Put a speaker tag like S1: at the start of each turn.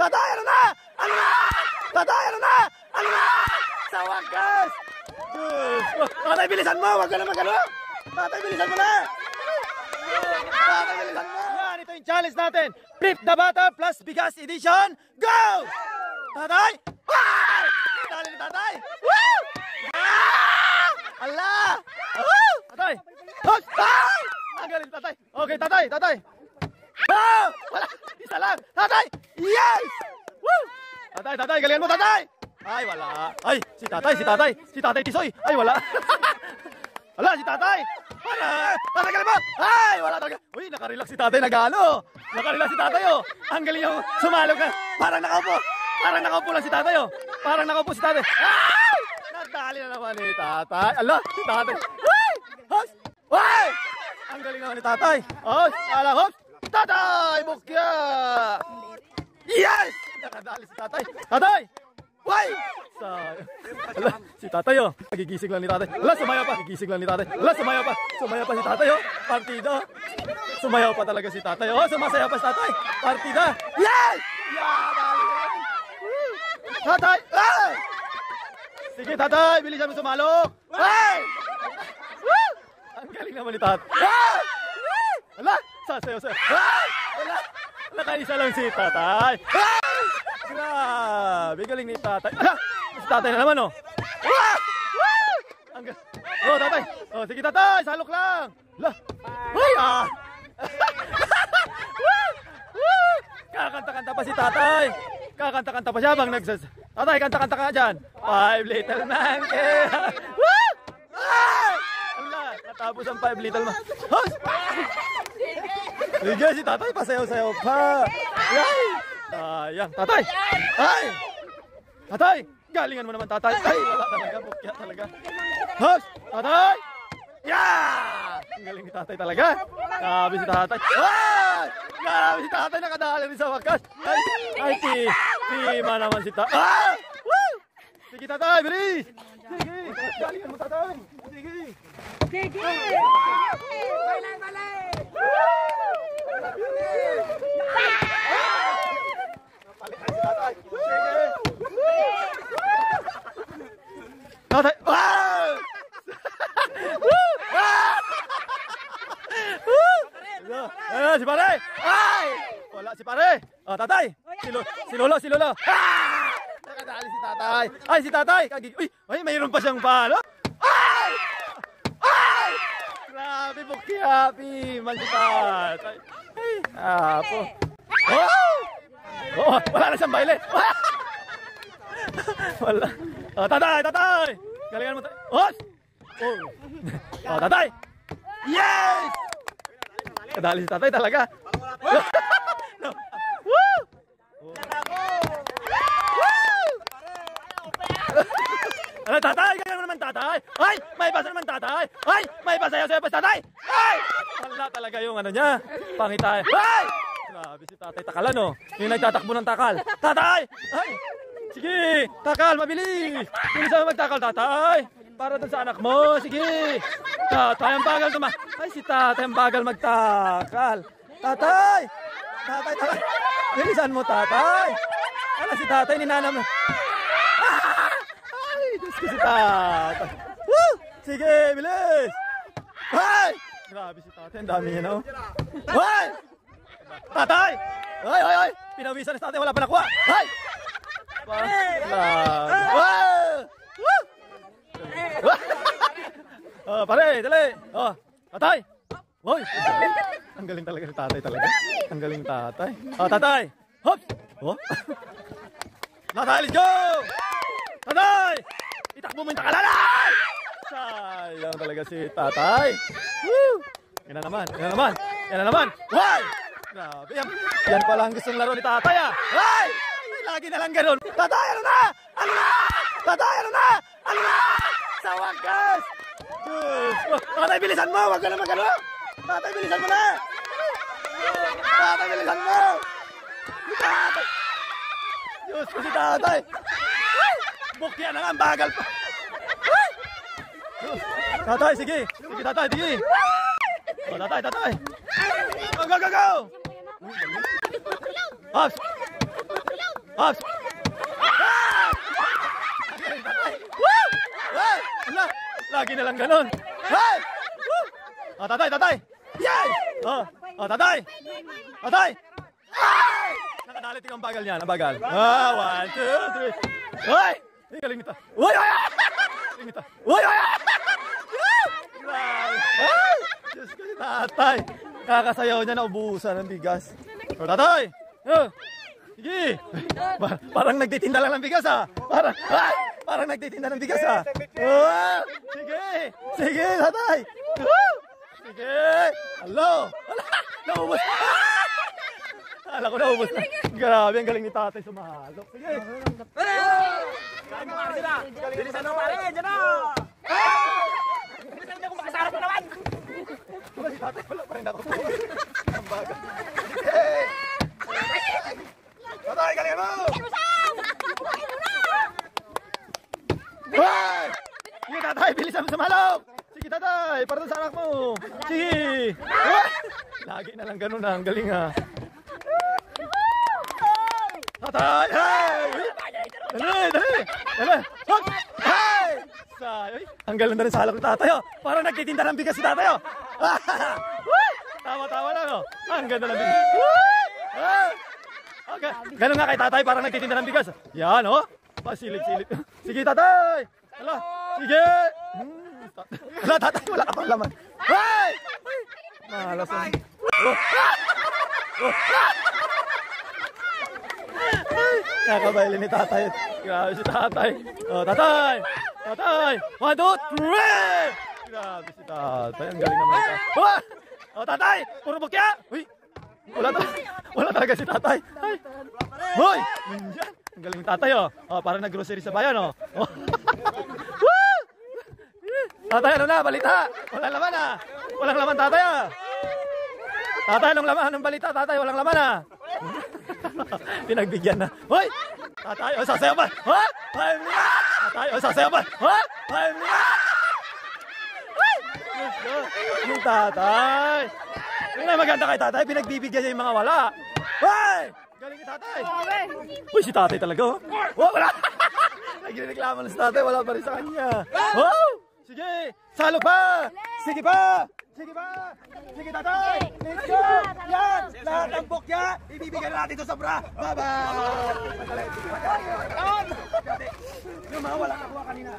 S1: Tatay, ano na? Ano na? Tatay, ano na? Ano na? Sa wakas! Tatay, bilisan mo! Huwag ka na magano! Tatay, bilisan mo na! Tatay, bilisan mo! Yan, ito yung challenge natin. Flip the Bata plus Bigas Edition. Go! Tatay! Dali ni tatay! Woo! Allah! Tatay! Tatay! Ang galing tatay! Okay, tatay! Tatay! Oh! Wala! Isa lang! Tatay! Yes! Woo! Tatay! Tatay! Galingan mo tatay! Ay, wala! Ay! Si tatay! Si tatay! Si tatay Tisoy! Ay, wala! Wala! Si tatay! Wala! Tatay, galing mo! Ay! Wala talaga! Uy! Nakarelax si tatay! Nag-ano! Nakarelax si tatay oh! Ang galing yung sumalog ka! Parang nakaupo! Parang nakaupo lang si tatay oh! Parang nakaupo si tatay! Ay! Nadali na naman ni tatay! Ala! Si tatay! Ay! Hops! Ay! Ang galing naman ni tatay! Hops! Ala! Hops! Tatay! Bukya! Yes! Nakadali si tatay! Tatay! Why? Ala, si tatay oh. Nagigising lang ni tatay. Ala, sumayaw pa. Nagigising lang ni tatay. Ala, sumayaw pa. Sumayaw pa si tatay oh. Partida. Sumayaw pa talaga si tatay. Oh, sumasayaw pa si tatay. Partida. Yes! Yeah! Tatay! Ay! Sige tatay, bilisan mo sumalo. Ay! Ang galing naman ni tatay. Ay! Ala, sasayaw sayaw. Ay! Ala, nakaisa lang si tatay. Ay! Grabe, galing ni tatay. Si tatay na naman, oh. Oh, tatay. Oh, sige tatay, salok lang. Lah. Uy, ah. Kakanta-kanta pa si tatay. Kakanta-kanta pa siya bang nagsas. Tatay, kanta-kanta ka dyan. 5 little monkey. Allah, natapos ang 5 little monkey. Sige, si tatay, pasayaw-sayaw pa. Ay! Sayang, tatay! Ay! Tatay! Galingan mo naman, tatay! Ay! Wala talaga, bukya talaga. Hops! Tatay! Yeah! Ang galing ni tatay talaga. Grabe si tatay. Ay! Grabe si tatay, nakadali rin sa wakas. Ay! Ay, tima naman si tatay. Ah! Woo! Sige, tatay, bilis! Sige! Galingan mo, tatay! Sige!
S2: Sige! Balay, balay!
S1: Tatay! Wow! Si pare! Ay! Wala si pare! Oh, tatay! Si lolo! Ah! Nakadali si tatay! Ay, si tatay! Uy! Ay, mayroon pa siyang palo! Ay! Ay! Grabe, bukyapi! Man si tatay! Ay, apo! Oh! Oh, wala na siyang baile! Wala! Oh, tatay! Tatay! Galingan mo tayo! Oh! Oh, tatay! Yes! Kadali si tatay talaga! No. Woo! Ano, tatay? Galingan mo naman, tatay! Ay! May basa naman, tatay! Ay! May basa sayo pa, tatay! Ay! Wala talaga yung ano niya! Pangitay! Ay! Grabe si tatay takalan, oh! Yung nagtatakbo ng takal! Tatay! Ay! Sige! Takal! Mabilis! Bilis ako magtakal, tatay! Para dun sa anak mo! Sige! Tatay, ang bagal ay, si tatay ang bagal magtakal! Tatay! Tatay, tatay! Bilisan mo, tatay! Ano si tatay, ninanam? Ay! Diyos ko si tatay! Woo! Sige! Bilis! Ay! Grabe si tatay, ang dami yan, oh! Ay! Tatay! Ay, ay, ay! Pinawisan na sa tatay, wala pa nakuha! Ay! Oh, pare, dali. Oh, tatay. Hoy. Ang galing talaga ni tatay talaga. Ang galing tatay. Oh, tatay. Hop. Oh. Tatay, let's go. Tatay. Itakbo mo yung takalalay. Sayang talaga si tatay. Woo. Yan na naman. Yan na naman. Yan na naman. Why? Grabe. Yan pala ang gustong laro ni tatay, ah. Why? Lagi na lang ganun. Tatay, ano na? Ano na? Tatay, ano na? Ano na? Sa wakas! Tatay, bilisan mo! Huwag ka na magano! Tatay, bilisan mo na! Tatay, bilisan mo! Tatay! Diyos ko si tatay! Bukya na nga, ang bagal pa! Tatay, sige! Sige, tatay, sige! Oh, tatay, tatay! Go, go, go, go! Hops! Hops! Woo! Hey! Ala! Lagi na lang ganun. Hey! Woo! Oh, tatay, tatay! Yay! Oh, tatay! Tatay! Ay! Nakadalit yung bagal niya, nabagal. 1, 2, 3. Hoy! Ay, galing nito. Uy! Uy! Galing nito. Uy! Uy! Ay! Diyos ko si tatay. Kakasayaw niya na ubusan ng bigas. O, tatay! Sige! Parang nagtitinda lang ng bigas, ha? Parang nagtitinda ng bigas, ha? Sige! Sige, tatay! Sige! Hello! Naubos! Akala ko naubos na. Grabe, ang galing ni tatay sumahalok. Sige!
S2: Bilisan mo pare, dyan na! Bilisan niyo kung makasarap mo naman!
S1: Wala si tatay, wala pa rin ako. Ang baga. Sige! Tatay, galingan mo! Hoy! Sige tatay, bilisan mo sumalok! Sige tatay, para sa anak mo! Sige! Lagi na lang ganun, ang galing, ha? Tatay! Hey! Dali! Dali! Dali! Hop! Hey! Say! Ang galing na rin sa halak ng tatay, oh! Parang nagtitinda ng bigas si tatay, oh! Tawa-tawa lang, oh! Ang ganda ng bigas! Okay. Ganun nga kay tatay, parang nagtitinda ng bigas. Yan, oh! Pasilip-silip. Sige, tatay! Hala! Sige! Hala, tatay, wala ka pang laman. Hey! Malas ang... Kakabaili ni tatay. Grabe si tatay. Oh, tatay! Tatay! 1, 2, 3! Grabe si tatay. Ang galing naman ito. Oh, tatay! Puro bukya! Uy! Wala talaga si tatay. Ay! Hoy! Yan! Ang galing ni tatay, oh. Oh, parang nag-grocery sa bayan, oh. Oh. Woo! Tatay, ano na? Balita! Walang laman, ah. Walang laman, tatay, ah. Tatay, anong laman? Anong balita, tatay? Walang laman, ah. Pinagbigyan na. Hoy! Tatay, oh, sasayaw ba? Ha? Tatay, oh, sasayaw ba? Ha? Yung tatay. Yung na maganda kay tatay, pinagbibigyan niya yung mga wala. Hoy! Galing ni tatay. Uy, si tatay talaga, oh. Oh, wala. Nagreklamo na si tatay, wala pa rin sa kanya. Oh! Sige! Salog pa! Sige pa! Sige pa! Sige tatay! Let's go! Yan! Lahat ng bukya, ibibigay natin ito sa bra! Bye-bye! Yung mga wala kakuha kanina.